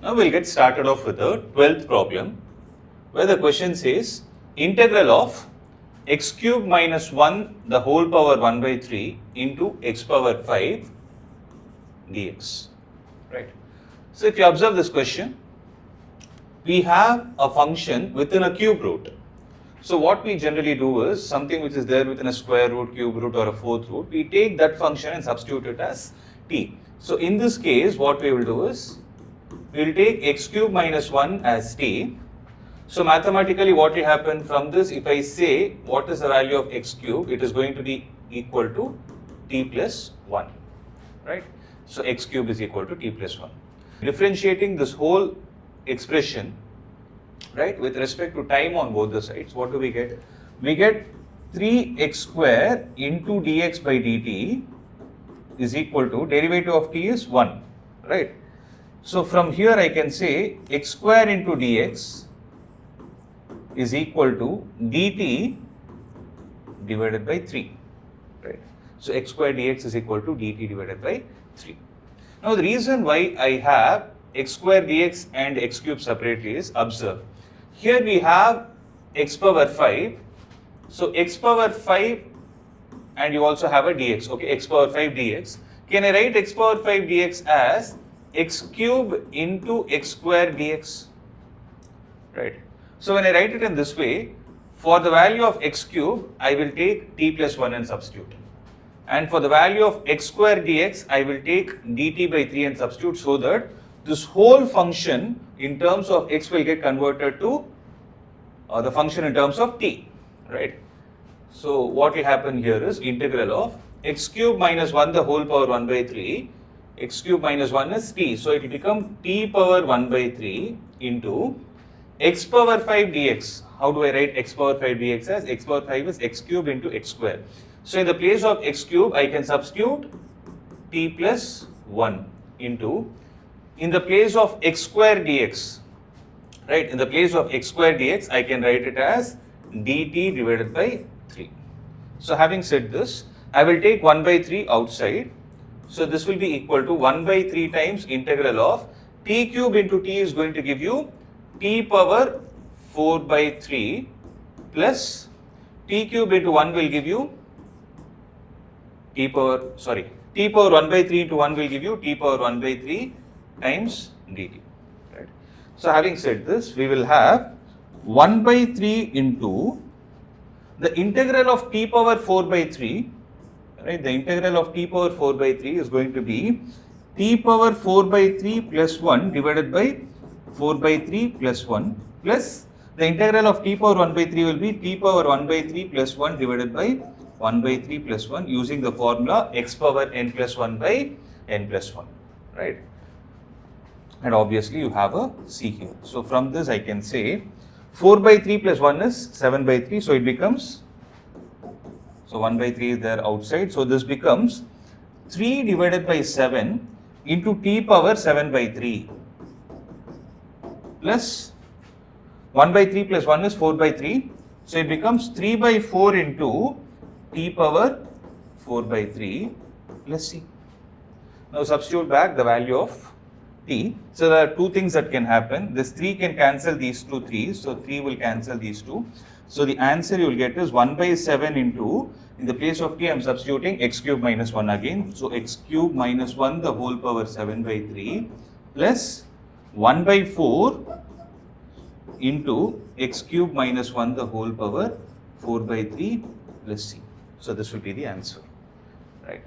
Now we'll get started off with the 12th problem, where the question says integral of x cube minus 1 the whole power 1 by 3 into x power 5 dx. Right. So if you observe this question, we have a function within a cube root. So what we generally do is something which is there within a square root, cube root or a fourth root, we take that function and substitute it as t. So in this case, what we will do is, we will take x cube minus 1 as t. So mathematically what will happen from this, if I say what is the value of x cube, it is going to be equal to t plus 1, right? So x cube is equal to t plus 1. Differentiating this whole expression, right, with respect to time on both the sides, what do we get? We get 3x square into dx by dt is equal to derivative of t is 1, right? So from here I can say x square into dx is equal to dt divided by 3, right? So x square dx is equal to dt divided by 3. Now the reason why I have x square dx and x cube separately is, observe, here we have x power 5, so x power 5 and you also have a dx, okay, x power 5 dx. Can I write x power 5 dx as x cube into x square dx, right? So when I write it in this way, for the value of x cube, I will take t plus 1 and substitute. And for the value of x square dx, I will take dt by 3 and substitute, so that this whole function in terms of x will get converted to the function in terms of t, right? So what will happen here is integral of x cube minus 1 the whole power 1 by 3, x cube minus 1 is t, so it will become t power 1 by 3 into x power 5 dx. How do I write x power 5 dx as? X power 5 is x cube into x square. So in the place of x cube, I can substitute t plus 1 into, in the place of x square dx, right, in the place of x square dx, I can write it as dt divided by 3. So having said this, I will take 1 by 3 outside. So this will be equal to 1 by 3 times integral of t cube into t is going to give you t power 4 by 3 plus t cube into 1 will give you t power 1 by 3 into 1 will give you t power 1 by 3 times dt, right? So having said this, we will have 1 by 3 into the integral of t power 4 by 3, right? The integral of t power 4 by 3 is going to be t power 4 by 3 plus 1 divided by 4 by 3 plus 1 plus the integral of t power 1 by 3 will be t power 1 by 3 plus 1 divided by 1 by 3 plus 1 using the formula x power n plus 1 by n plus 1, right? And obviously you have a c here. So from this I can say 4 by 3 plus 1 is 7 by 3, so it becomes, so 1 by 3 is there outside, so this becomes 3 divided by 7 into t power 7 by 3 plus 1 by 3 plus 1 is 4 by 3, so it becomes 3 by 4 into t power 4 by 3 plus c. Now substitute back the value of t. So there are two things that can happen. This 3 can cancel these two 3's, so 3 will cancel these two. So the answer you will get is 1 by 7 into, in the place of t I am substituting x cube minus 1 again. So x cube minus 1 the whole power 7 by 3 plus 1 by 4 into x cube minus 1 the whole power 4 by 3 plus c. So this will be the answer, right?